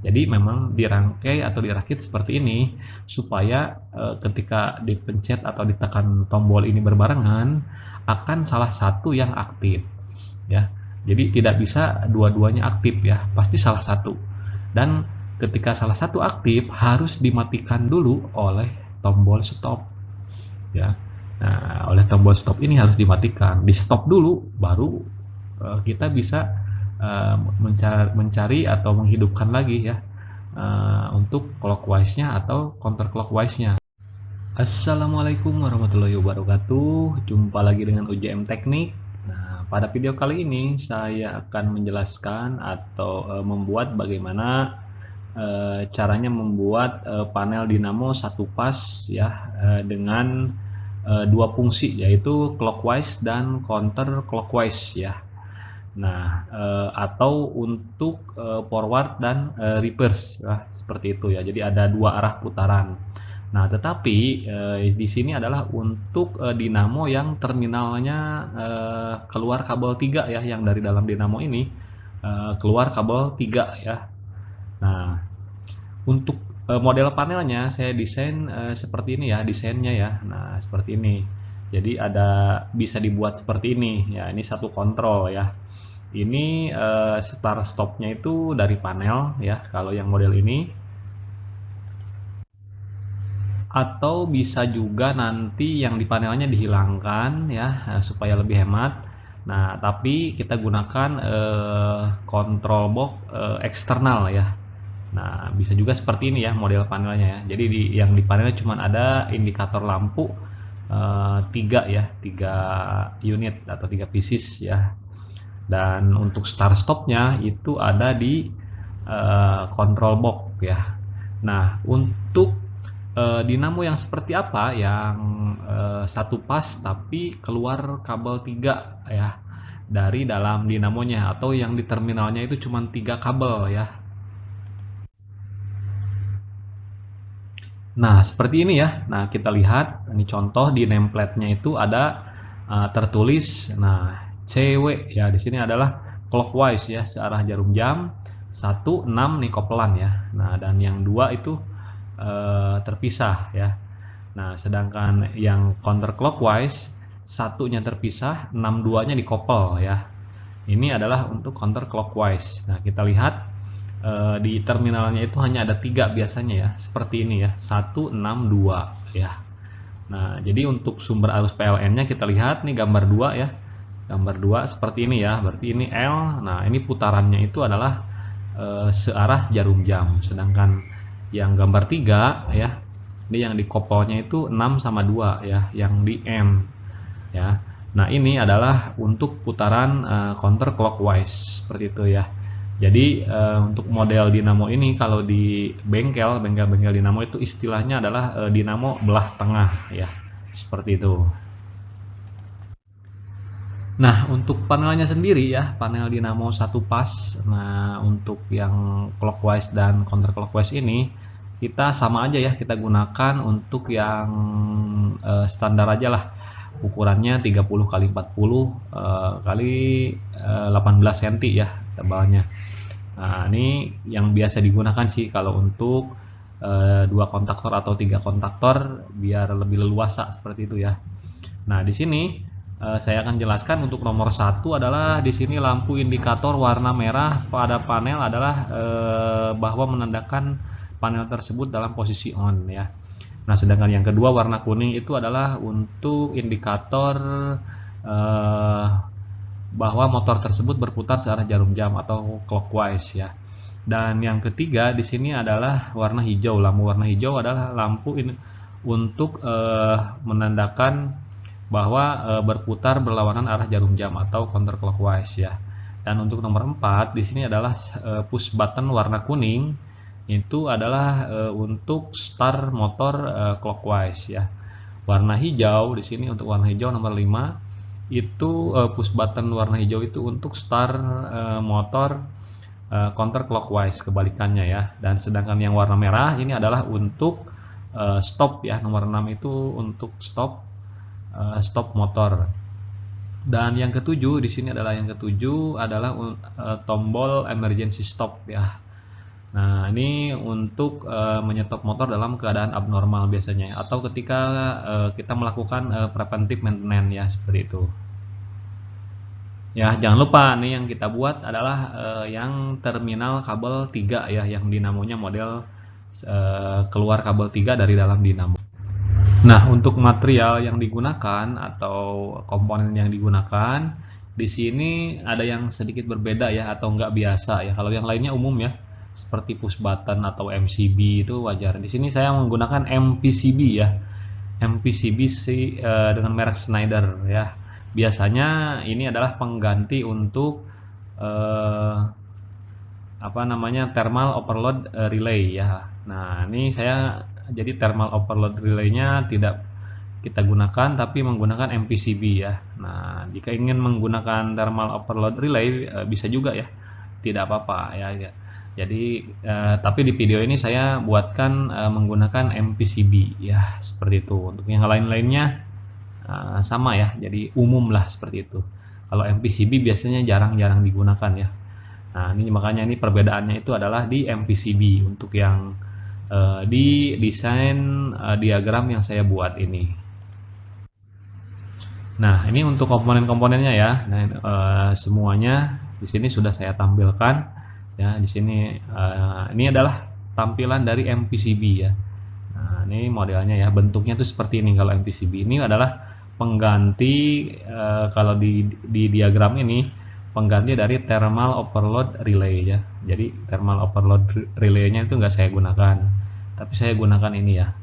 Jadi memang dirangkai atau dirakit seperti ini supaya ketika dipencet atau ditekan tombol ini berbarengan akan salah satu yang aktif ya. Jadi tidak bisa dua-duanya aktif ya, pasti salah satu. Dan ketika salah satu aktif harus dimatikan dulu oleh tombol stop ya. Nah, oleh tombol stop ini harus dimatikan, di stop dulu baru kita bisa mencari atau menghidupkan lagi ya untuk clockwise-nya atau counter clockwise-nya. Assalamualaikum warahmatullahi wabarakatuh. Jumpa lagi dengan UJM Teknik. Nah, pada video kali ini saya akan menjelaskan atau membuat bagaimana caranya membuat panel dinamo satu pas ya dengan dua fungsi yaitu clockwise dan counter clockwise ya. Nah, atau untuk forward dan reverse ya, seperti itu ya. Jadi ada dua arah putaran. Nah, tetapi di sini adalah untuk dinamo yang terminalnya keluar kabel 3 ya, yang dari dalam dinamo ini keluar kabel 3 ya. Nah, untuk model panelnya saya desain seperti ini ya, desainnya ya. Nah, seperti ini. Jadi bisa dibuat seperti ini ya. Ini satu kontrol ya. Ini start stopnya itu dari panel ya, kalau yang model ini. Atau bisa juga nanti yang di panelnya dihilangkan ya, supaya lebih hemat. Nah, tapi kita gunakan control box eksternal ya. Nah, bisa juga seperti ini ya model panelnya ya. Jadi yang di panelnya cuma ada indikator lampu 3 ya, 3 unit atau 3 pieces ya. Dan untuk start stopnya itu ada di control box ya. Nah, untuk dinamo yang seperti apa yang satu pas tapi keluar kabel 3 ya dari dalam dinamonya, atau yang di terminalnya itu cuma 3 kabel ya. Nah, seperti ini ya. Nah, kita lihat ini contoh di nameplate-nya itu ada tertulis CW ya, di sini adalah clockwise ya, searah jarum jam. 1 6 nih kopelan ya. Nah, dan yang 2 itu terpisah ya. Nah, sedangkan yang counter clockwise satunya terpisah, 6 2-nya dikopel ya. Ini adalah untuk counter clockwise. Nah, kita lihat di terminalnya itu hanya ada 3 biasanya ya, seperti ini ya, 1 6 2 ya. Nah, jadi untuk sumber arus PLN-nya kita lihat nih gambar 2 ya. Gambar 2 seperti ini ya, berarti ini L. Nah, ini putarannya itu adalah searah jarum jam. Sedangkan yang gambar 3 ya, ini yang dikopelnya itu 6 sama 2 ya, yang di M ya. Nah, ini adalah untuk putaran counter clockwise seperti itu ya. Jadi untuk model dinamo ini kalau di bengkel dinamo itu istilahnya adalah dinamo belah tengah ya, seperti itu. Nah, untuk panelnya sendiri ya, panel dinamo satu pas. Nah, untuk yang clockwise dan counter clockwise ini kita sama aja ya, kita gunakan untuk yang standar aja lah. Ukurannya 30 kali 40 kali 18 cm ya tebalnya. Nah, ini yang biasa digunakan sih kalau untuk 2 kontaktor atau 3 kontaktor biar lebih leluasa seperti itu ya. Nah, di sini saya akan jelaskan untuk nomor 1 adalah di sini lampu indikator warna merah pada panel adalah bahwa menandakan panel tersebut dalam posisi on ya. Nah, sedangkan yang kedua warna kuning itu adalah untuk indikator bahwa motor tersebut berputar searah jarum jam atau clockwise ya. Dan yang ketiga di sini adalah warna hijau. Lampu warna hijau adalah lampu ini untuk menandakan bahwa berputar berlawanan arah jarum jam atau counter clockwise ya. Dan untuk nomor 4 di sini adalah push button warna kuning, itu adalah untuk start motor clockwise ya. Warna hijau di sini untuk warna hijau nomor 5 itu push button warna hijau itu untuk start motor counter clockwise, kebalikannya ya. Dan sedangkan yang warna merah ini adalah untuk stop ya, nomor 6 itu untuk stop motor. Dan yang ketujuh di sini adalah tombol emergency stop ya. Nah, Nah, ini untuk menyetop motor dalam keadaan abnormal biasanya, atau ketika kita melakukan preventive maintenance ya, seperti itu. Ya, jangan lupa nih yang kita buat adalah yang terminal kabel 3 ya, yang dinamonya model keluar kabel 3 dari dalam dinamo. Nah, untuk material yang digunakan atau komponen yang digunakan di sini ada yang sedikit berbeda ya, atau nggak biasa ya. Kalau yang lainnya umum ya, seperti push button atau MCB itu wajar. Di sini saya menggunakan MPCB ya, MPCB dengan merek Schneider ya. Biasanya ini adalah pengganti untuk eh, apa namanya, thermal overload relay ya. Nah, ini saya jadi thermal overload relay-nya tidak kita gunakan, tapi menggunakan MPCB ya. Nah, jika ingin menggunakan thermal overload relay bisa juga ya, tidak apa-apa ya. Jadi tapi di video ini saya buatkan menggunakan MPCB ya, seperti itu. Untuk yang lain-lainnya sama ya, jadi umum lah seperti itu. Kalau MPCB biasanya jarang-jarang digunakan ya. Nah, ini makanya ini perbedaannya itu adalah di MPCB untuk yang di desain diagram yang saya buat ini. Nah, ini untuk komponen-komponennya ya. Nah, semuanya di sini sudah saya tampilkan ya. Di sini ini adalah tampilan dari MPCB ya. Nah, ini modelnya ya. Bentuknya tuh seperti ini. Kalau MPCB ini adalah pengganti kalau di diagram ini pengganti dari thermal overload relay ya. Jadi thermal overload relay-nya itu nggak saya gunakan, tapi saya gunakan ini ya,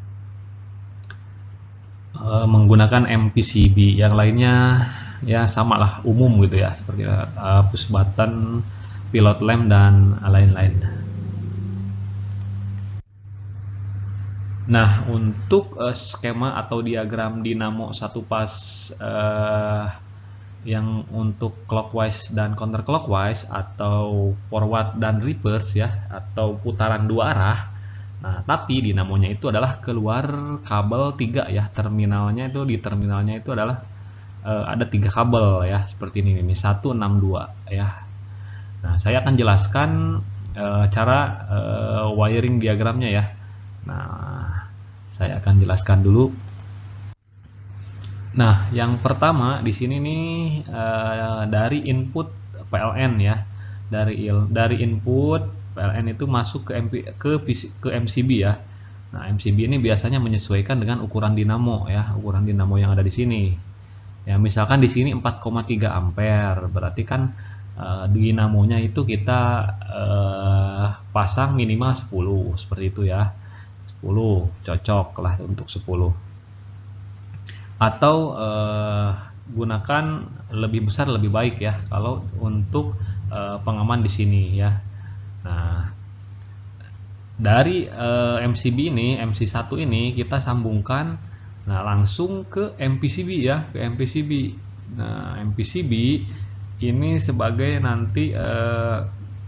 menggunakan MPCB. Yang lainnya ya sama lah, umum gitu ya, seperti push button, pilot lamp, dan lain-lain. Nah, untuk skema atau diagram dinamo satu pas yang untuk clockwise dan counterclockwise, atau forward dan reverse ya, atau putaran dua arah. Nah, tapi dinamonya itu adalah keluar kabel 3 ya. Terminalnya itu, di terminalnya itu adalah ada 3 kabel ya, seperti ini nih, 1, 6, 2 ya. Nah, saya akan jelaskan cara wiring diagramnya ya. Nah, saya akan jelaskan dulu. Nah, yang pertama di sini nih dari input PLN ya. Dari input PLN itu masuk ke MCB ya. Nah, MCB ini biasanya menyesuaikan dengan ukuran dinamo ya, ukuran dinamo yang ada di sini. Ya, misalkan di sini 4,3 ampere, berarti kan dinamonya itu kita pasang minimal 10 seperti itu ya. 10 cocok lah untuk 10. Atau gunakan lebih besar lebih baik ya kalau untuk pengaman di sini ya. Nah, dari MCB ini, MC1 ini kita sambungkan langsung ke MPCB ya, ke MPCB. Nah, MPCB ini sebagai nanti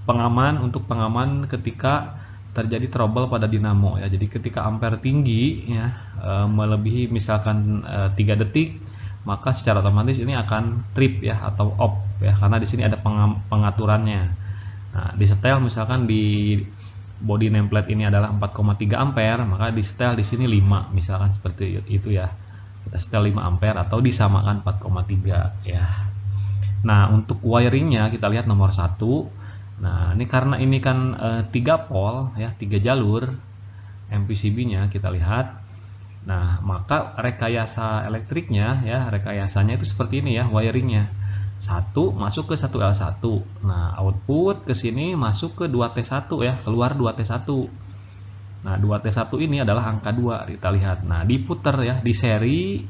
pengaman, untuk pengaman ketika terjadi trouble pada dinamo ya. Jadi ketika ampere tinggi ya, melebihi misalkan 3 detik, maka secara otomatis ini akan trip ya, atau off ya, karena di sini ada pengaturannya. Nah, di setel misalkan di body nameplate ini adalah 4,3 ampere, maka di setel di sini 5 misalkan, seperti itu ya. Kita setel 5 ampere atau disamakan 4,3 ya. Nah, untuk wiringnya kita lihat nomor 1. Nah, ini karena ini kan 3 pol ya, 3 jalur MPCB-nya kita lihat. Nah, maka rekayasa elektriknya ya, rekayasanya itu seperti ini ya, wiringnya. 1 masuk ke 1L1. Nah, output ke sini masuk ke 2T1 ya, keluar 2T1. Nah, 2T1 ini adalah angka 2 kita lihat. Nah, diputer ya, di seri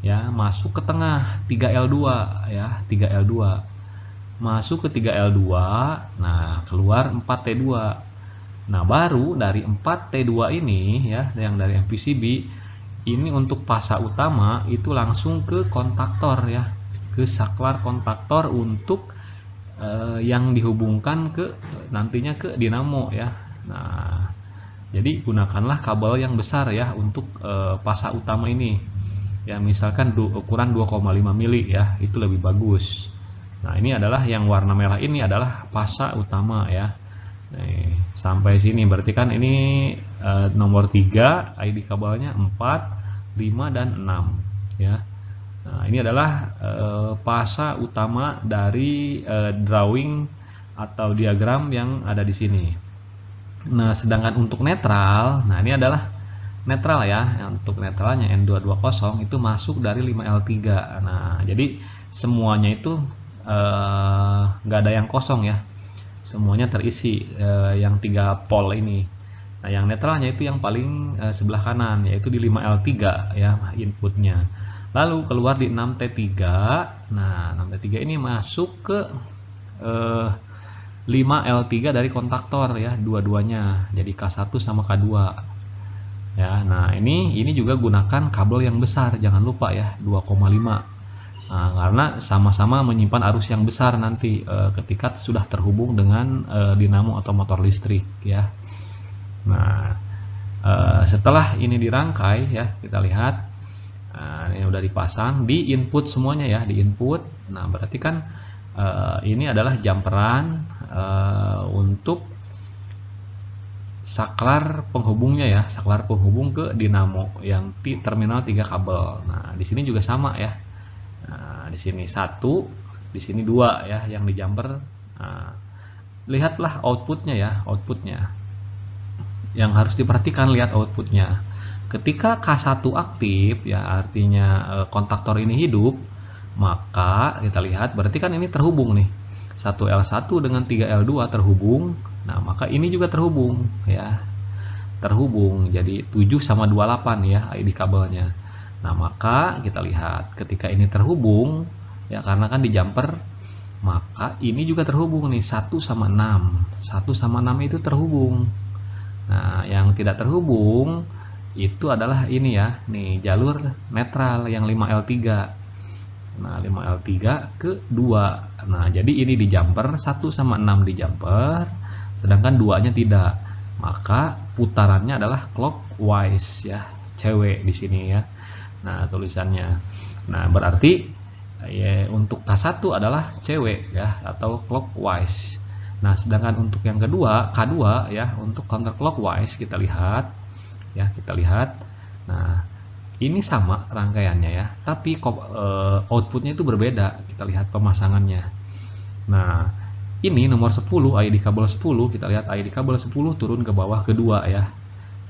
ya, masuk ke tengah 3L2 ya, 3L2. Masuk ke 3L2, nah keluar 4T2. Nah, baru dari 4T2 ini ya, yang dari MPCB ini untuk pasa utama itu langsung ke kontaktor ya, ke saklar kontaktor untuk yang dihubungkan ke nantinya ke dinamo ya. Nah, jadi gunakanlah kabel yang besar ya untuk pasa utama ini ya, misalkan ukuran 2,5 mili ya, itu lebih bagus. Nah, ini adalah yang warna merah ini adalah pasa utama ya. Nih, sampai sini berarti kan ini nomor 3, ID kabelnya 4, 5 dan 6 ya. Nah, ini adalah fasa utama dari drawing atau diagram yang ada di sini. Nah, sedangkan untuk netral, nah ini adalah netral ya. Untuk netralnya N220 itu masuk dari 5L3. Nah, jadi semuanya itu nggak ada yang kosong ya. Semuanya terisi yang 3 pol ini. Nah, yang netralnya itu yang paling sebelah kanan, yaitu di 5L3 ya inputnya. Lalu keluar di 6T3. Nah, 6T3 ini masuk ke 5L3 dari kontaktor ya, dua-duanya. Jadi K1 sama K2. Ya, nah ini juga gunakan kabel yang besar, jangan lupa ya, 2,5. Nah, karena sama-sama menyimpan arus yang besar nanti ketika sudah terhubung dengan dinamo atau motor listrik ya. Nah, setelah ini dirangkai ya, kita lihat. Nah, ini udah dipasang di input semuanya ya, di input. Nah, berarti kan ini adalah jumperan untuk saklar penghubungnya ya, saklar penghubung ke dinamo yang terminal 3 kabel. Nah, di sini juga sama ya. Nah, di sini 1, di sini 2 ya yang di jumper. Nah, lihatlah outputnya ya, outputnya. Yang harus diperhatikan, lihat outputnya. Ketika K1 aktif ya, artinya kontaktor ini hidup, maka kita lihat berarti kan ini terhubung nih. 1L1 dengan 3L2 terhubung. Nah, maka ini juga terhubung ya. Terhubung jadi 7 sama 28 ya ID kabelnya. Nah, maka kita lihat ketika ini terhubung ya, karena kan di jumper, maka ini juga terhubung nih 1 sama 6. 1 sama 6 itu terhubung. Nah, yang tidak terhubung itu adalah ini ya, nih jalur netral yang 5L3. Nah, 5L3 ke 2. Nah, jadi ini di jumper 1 sama 6 di jumper, sedangkan 2-nya tidak. Maka putarannya adalah clockwise ya, cewek di sini ya. Nah, tulisannya. Nah, berarti ya, untuk K1 adalah cewek ya, atau clockwise. Nah, sedangkan untuk yang kedua, K2 ya, untuk counterclockwise kita lihat ya, kita lihat. Nah, ini sama rangkaiannya ya, tapi outputnya itu berbeda. Kita lihat pemasangannya. Nah, ini nomor 10, ID kabel 10, kita lihat ID kabel 10 turun ke bawah kedua ya.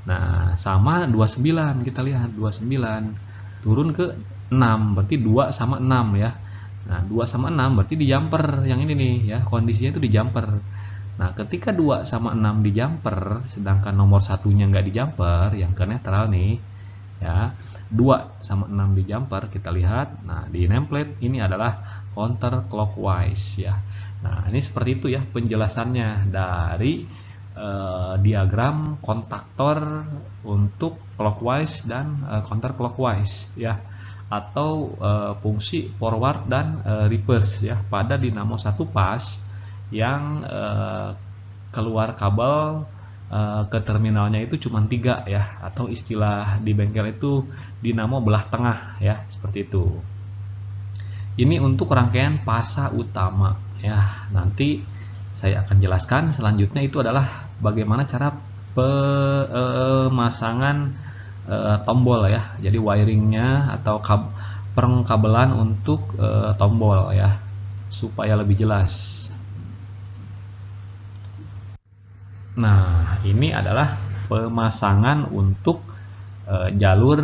Nah, sama 29, kita lihat 29 turun ke 6, berarti 2 sama 6 ya. Nah, 2 sama 6 berarti di jumper yang ini nih ya, kondisinya itu di jumper. Nah, ketika 2 sama 6 di jumper, sedangkan nomor satunya nggak di jumper, yang ke netral nih ya, 2 sama 6 di jumper, kita lihat. Nah, di nameplate ini adalah counterclockwise ya. Nah, ini seperti itu ya penjelasannya dari diagram kontaktor untuk clockwise dan counterclockwise ya, atau fungsi forward dan reverse ya pada dinamo satu pas yang keluar kabel ke terminalnya itu cuma 3 ya, atau istilah di bengkel itu dinamo belah tengah ya, seperti itu. Ini untuk rangkaian fasa utama ya. Nanti saya akan jelaskan selanjutnya itu adalah bagaimana cara pemasangan tombol ya. Jadi wiringnya atau perkabelan untuk tombol ya, supaya lebih jelas. Nah, ini adalah pemasangan untuk jalur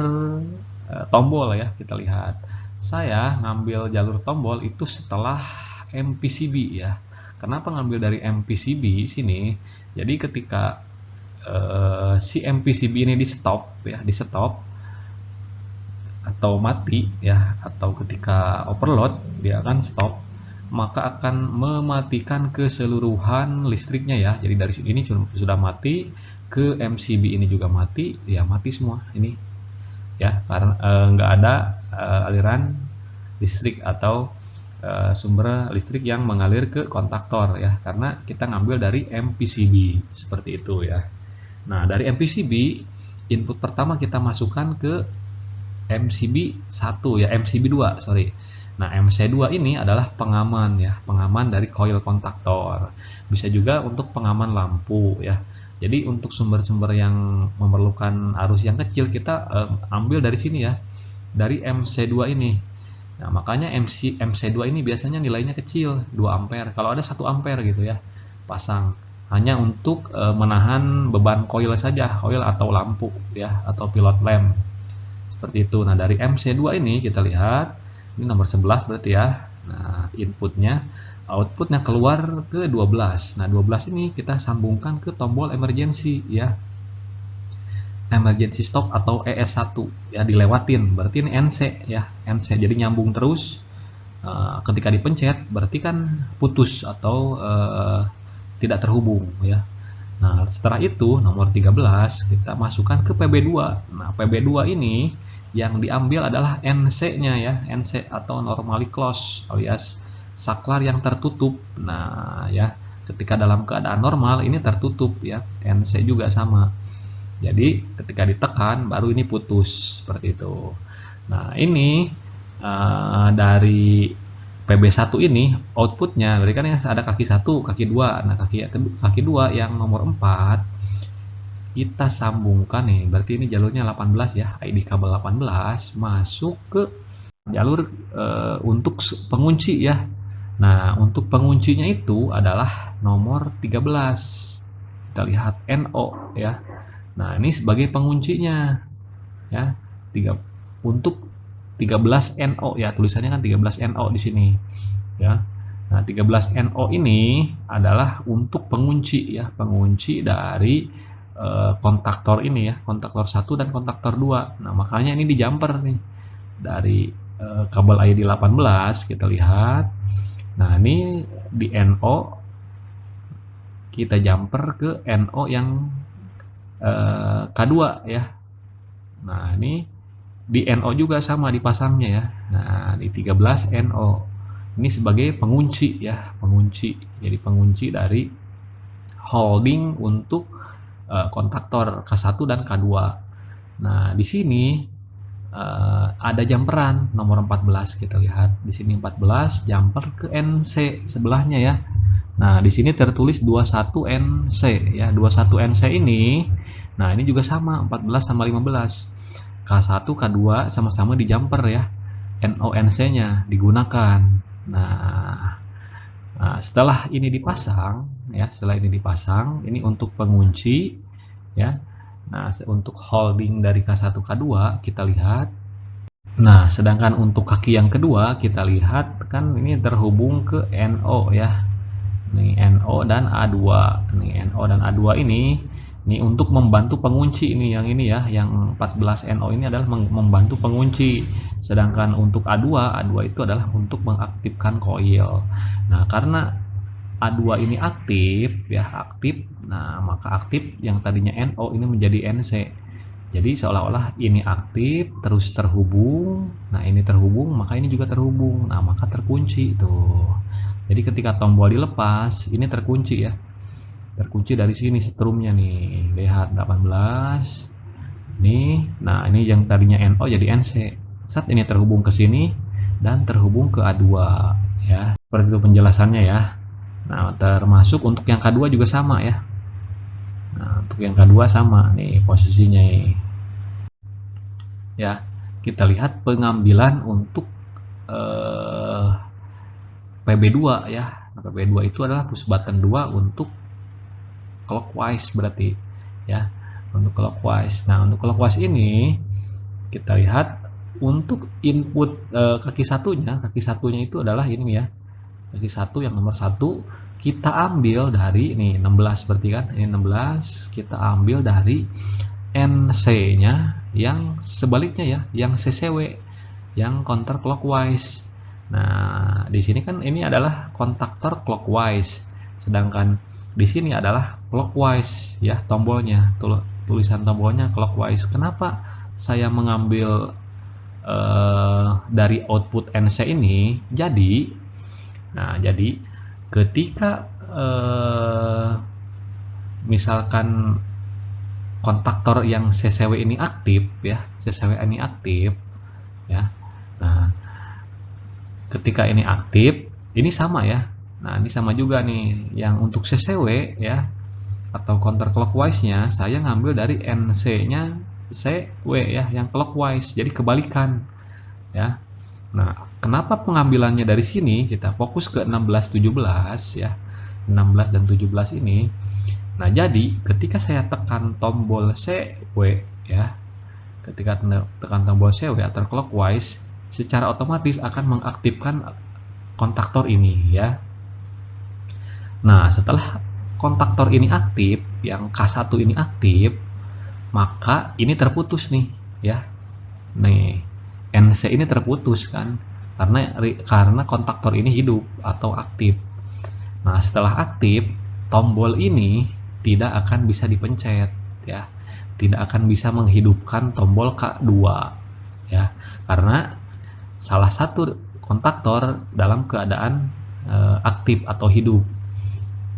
tombol ya. Kita lihat. Saya ngambil jalur tombol itu setelah MPCB ya. Kenapa ngambil dari MPCB sini? Jadi ketika si MPCB ini di stop ya, di stop atau mati ya, atau ketika overload dia akan stop, maka akan mematikan keseluruhan listriknya ya. Jadi dari sini sudah mati, ke MCB ini juga mati, ya mati semua ini ya, karena nggak ada aliran listrik atau sumber listrik yang mengalir ke kontaktor ya, karena kita ngambil dari MPCB seperti itu ya. Nah, dari MPCB input pertama kita masukkan ke MCB 1 ya, MCB 2 sorry. Nah, MC2 ini adalah pengaman ya, pengaman dari coil kontaktor. Bisa juga untuk pengaman lampu ya. Jadi untuk sumber-sumber yang memerlukan arus yang kecil kita ambil dari sini ya, dari MC2 ini. Nah, makanya MC2 ini biasanya nilainya kecil, 2 ampere. Kalau ada 1 ampere gitu ya, pasang. Hanya untuk menahan beban coil saja, coil atau lampu ya, atau pilot lamp. Seperti itu. Nah, dari MC2 ini kita lihat, ini nomor 11 berarti ya. Nah, inputnya, outputnya keluar ke 12. Nah, 12 ini kita sambungkan ke tombol emergency ya. Emergency stop atau ES1 ya, dilewatin. Berarti ini NC ya, NC. Jadi nyambung terus. Ketika dipencet berarti kan putus atau tidak terhubung ya. Nah, setelah itu nomor 13 kita masukkan ke PB2. Nah, PB2 ini yang diambil adalah NC-nya ya, NC atau normally close alias saklar yang tertutup. Nah, ya, ketika dalam keadaan normal ini tertutup ya, NC juga sama. Jadi, ketika ditekan baru ini putus seperti itu. Nah, ini dari PB1 ini outputnya berarti kan ada kaki 1, kaki 2. Nah, kaki 2 yang nomor 4 kita sambungkan nih. Berarti ini jalurnya 18 ya, ID kabel 18 masuk ke jalur untuk pengunci ya. Nah, untuk penguncinya itu adalah nomor 13. Kita lihat NO ya. Nah, ini sebagai penguncinya ya. Untuk 13 NO ya, tulisannya kan 13 NO di sini ya. Nah, 13 NO ini adalah untuk pengunci ya, pengunci dari kontaktor ini ya, kontaktor 1 dan kontaktor 2. Nah, makanya ini di jumper nih dari kabel ID 18 kita lihat. Nah, ini di NO kita jumper ke NO yang K2 ya. Nah, ini di NO juga sama dipasangnya ya. Nah, di 13 NO. Ini sebagai pengunci ya, pengunci. Jadi pengunci dari holding untuk kontaktor K1 dan K2. Nah, di sini ada jumperan nomor 14 kita lihat. Di sini 14 jumper ke NC sebelahnya ya. Nah, di sini tertulis 21 NC ya. 21 NC ini, nah ini juga sama 14 sama 15. K1, K2 sama-sama di jumper ya. NONC-nya digunakan. Nah, setelah ini dipasang ya, ini untuk pengunci ya. Nah, untuk holding dari K1, K2 kita lihat. Nah, sedangkan untuk kaki yang kedua kita lihat kan ini terhubung ke NO ya. Nih NO dan A2. Nih NO dan A2 ini untuk membantu pengunci ini ya, yang 14 NO ini adalah membantu pengunci. Sedangkan untuk A2 itu adalah untuk mengaktifkan coil. Nah, karena A2 ini aktif ya, aktif. Nah, maka aktif yang tadinya NO ini menjadi NC. Jadi seolah-olah ini aktif terus terhubung. Nah, ini terhubung, maka ini juga terhubung. Nah, maka terkunci tuh. Jadi ketika tombol dilepas, ini terkunci ya. Terkunci dari sini setrumnya nih. Lihat 18. Nih, nah ini yang tadinya NO jadi NC. Saat ini terhubung ke sini dan terhubung ke A2 ya. Seperti itu penjelasannya ya. Nah, termasuk untuk yang K2 juga sama ya. Nah, untuk yang K2 sama nih posisinya nih. Ya, kita lihat pengambilan untuk PB2 ya. Nah, PB2 itu adalah push button 2 untuk clockwise berarti ya. Untuk clockwise. Nah, untuk clockwise ini kita lihat untuk input kaki satunya itu adalah ini ya. Kaki 1 yang nomor 1 kita ambil dari ini 16 berarti kan. Ini 16 kita ambil dari NC-nya yang sebaliknya ya, yang CCW yang counter clockwise. Nah, di sini kan ini adalah kontaktor clockwise, sedangkan di sini adalah clockwise ya tombolnya, tulisan tombolnya clockwise. Kenapa saya mengambil dari output NC ini? Jadi ketika misalkan kontaktor yang CCW ini aktif ya, CCW ini aktif ya. Nah, ketika ini aktif, ini sama ya. Nah, ini sama juga nih. Yang untuk CCW ya, atau counterclockwise-nya, saya ngambil dari NC-nya CW ya, yang clockwise. Jadi kebalikan ya. Nah, kenapa pengambilannya dari sini? Kita fokus ke 16 17 ya. 16 dan 17 ini. Nah, jadi ketika saya tekan tombol CW ya, ketika tekan tombol CW atau clockwise, secara otomatis akan mengaktifkan kontaktor ini ya. Nah, setelah kontaktor ini aktif, yang K1 ini aktif, maka ini terputus nih ya. Nih, NC ini terputus kan, karena kontaktor ini hidup atau aktif. Nah, setelah aktif, tombol ini tidak akan bisa dipencet ya. Tidak akan bisa menghidupkan tombol K2 ya. Karena salah satu kontaktor dalam keadaan aktif atau hidup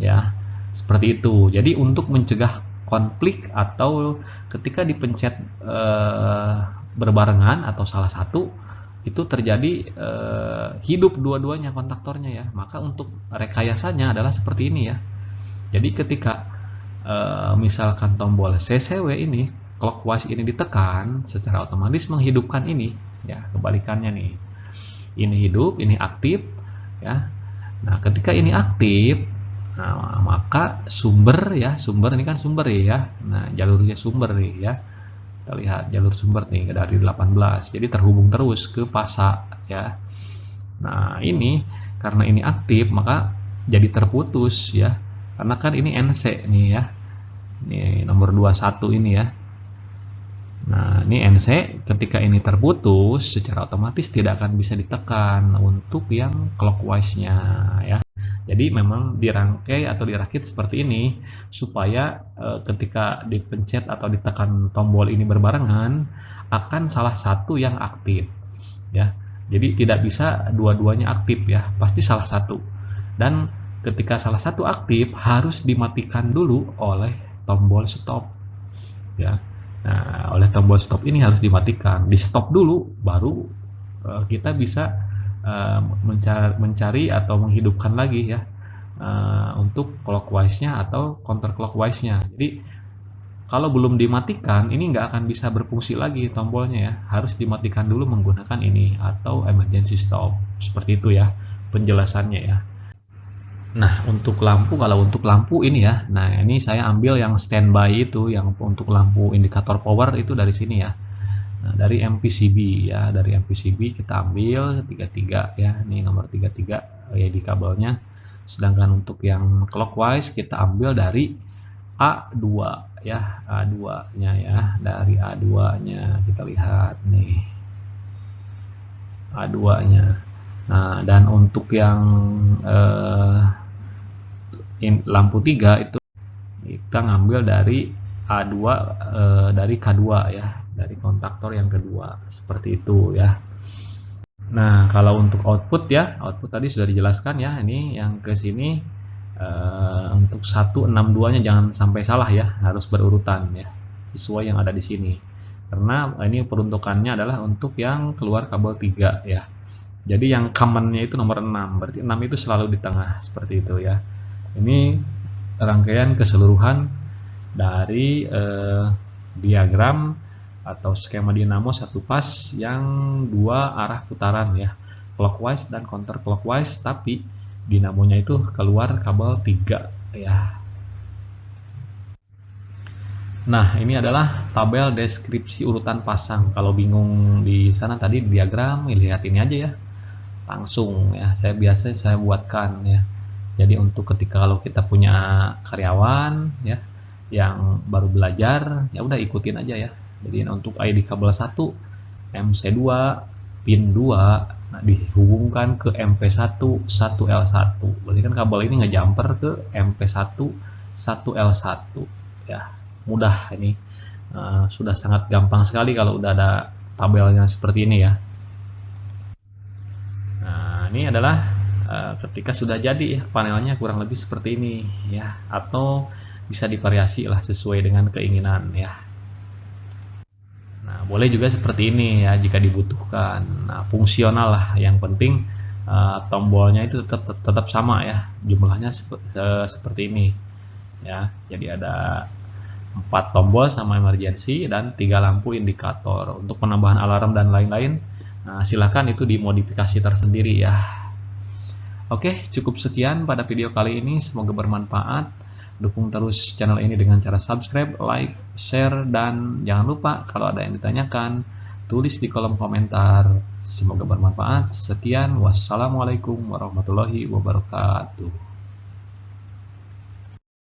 ya. Seperti itu. Jadi untuk mencegah konflik atau ketika dipencet berbarengan atau salah satu itu terjadi hidup dua-duanya kontaktornya ya, maka untuk rekayasanya adalah seperti ini ya. Jadi ketika misalkan tombol CCW ini clockwise ini ditekan, secara otomatis menghidupkan ini ya, kebalikannya nih, ini hidup, ini aktif ya. Nah, ketika ini aktif, nah, maka sumber ini kan sumber ya. Nah, jalurnya sumber nih ya. Kita lihat jalur sumber nih dari 18. Jadi terhubung terus ke pasa ya. Nah, ini karena ini aktif maka jadi terputus ya. Karena kan ini NC nih ya. Ini nomor 21 ini ya. Nah, ini NC ketika ini terputus secara otomatis tidak akan bisa ditekan untuk yang clockwise-nya ya. Jadi memang dirangkai atau dirakit seperti ini supaya ketika dipencet atau ditekan tombol ini berbarengan akan salah satu yang aktif ya. Jadi tidak bisa dua-duanya aktif ya, pasti salah satu. Dan ketika salah satu aktif harus dimatikan dulu oleh tombol stop ya. Nah, oleh tombol stop ini harus dimatikan, di stop dulu baru kita bisa mencari atau menghidupkan lagi ya untuk clockwise-nya atau counterclockwise-nya. Jadi kalau belum dimatikan ini nggak akan bisa berfungsi lagi tombolnya ya, harus dimatikan dulu menggunakan ini atau emergency stop. Seperti itu ya penjelasannya ya. Nah, untuk lampu, kalau untuk lampu ini ya, nah ini saya ambil yang standby itu, yang untuk lampu indikator power itu dari sini ya. Nah, dari MPCB ya, dari MPCB kita ambil 33 ya, ini nomor 33 ya di kabelnya. Sedangkan untuk yang clockwise kita ambil dari A2 ya, A2-nya ya, dari A2-nya kita lihat nih. A2-nya. Nah, dan untuk yang lampu 3 itu kita ngambil dari A2 dari K2 ya, dari kontaktor yang kedua, seperti itu ya. Nah, kalau untuk output ya, output tadi sudah dijelaskan ya. Ini yang ke sini untuk 162-nya jangan sampai salah ya, harus berurutan ya, sesuai yang ada di sini. Karena ini peruntukannya adalah untuk yang keluar kabel 3 ya. Jadi yang common-nya itu nomor 6, berarti 6 itu selalu di tengah, seperti itu ya. Ini rangkaian keseluruhan dari diagram atau skema dinamo satu pas yang dua arah putaran ya, clockwise dan counterclockwise, tapi dinamonya itu keluar kabel 3 ya. Nah, ini adalah tabel deskripsi urutan pasang. Kalau bingung di sana tadi diagram, lihat ini aja ya. Langsung ya, saya buatkan ya. Jadi untuk ketika kalau kita punya karyawan ya yang baru belajar, ya udah ikutin aja ya. Jadi untuk ID kabel 1 MC2 pin 2 nah, dihubungkan ke MP1 1L1. Berarti kan kabel ini ngejumper ke MP1 1L1 ya. Mudah ini. Sudah sangat gampang sekali kalau udah ada tabelnya seperti ini ya. Nah, ini adalah ketika sudah jadi panelnya kurang lebih seperti ini ya, atau bisa divariasi lah sesuai dengan keinginan ya. Nah, boleh juga seperti ini ya jika dibutuhkan. Nah, fungsional lah yang penting tombolnya itu tetap sama ya, jumlahnya seperti ini ya. Jadi ada 4 tombol sama emergency dan 3 lampu indikator. Untuk penambahan alarm dan lain-lain, silakan itu dimodifikasi tersendiri ya. Oke, cukup sekian pada video kali ini, semoga bermanfaat. Dukung terus channel ini dengan cara subscribe, like, share, dan jangan lupa kalau ada yang ditanyakan, tulis di kolom komentar. Semoga bermanfaat. Sekian, wassalamualaikum warahmatullahi wabarakatuh.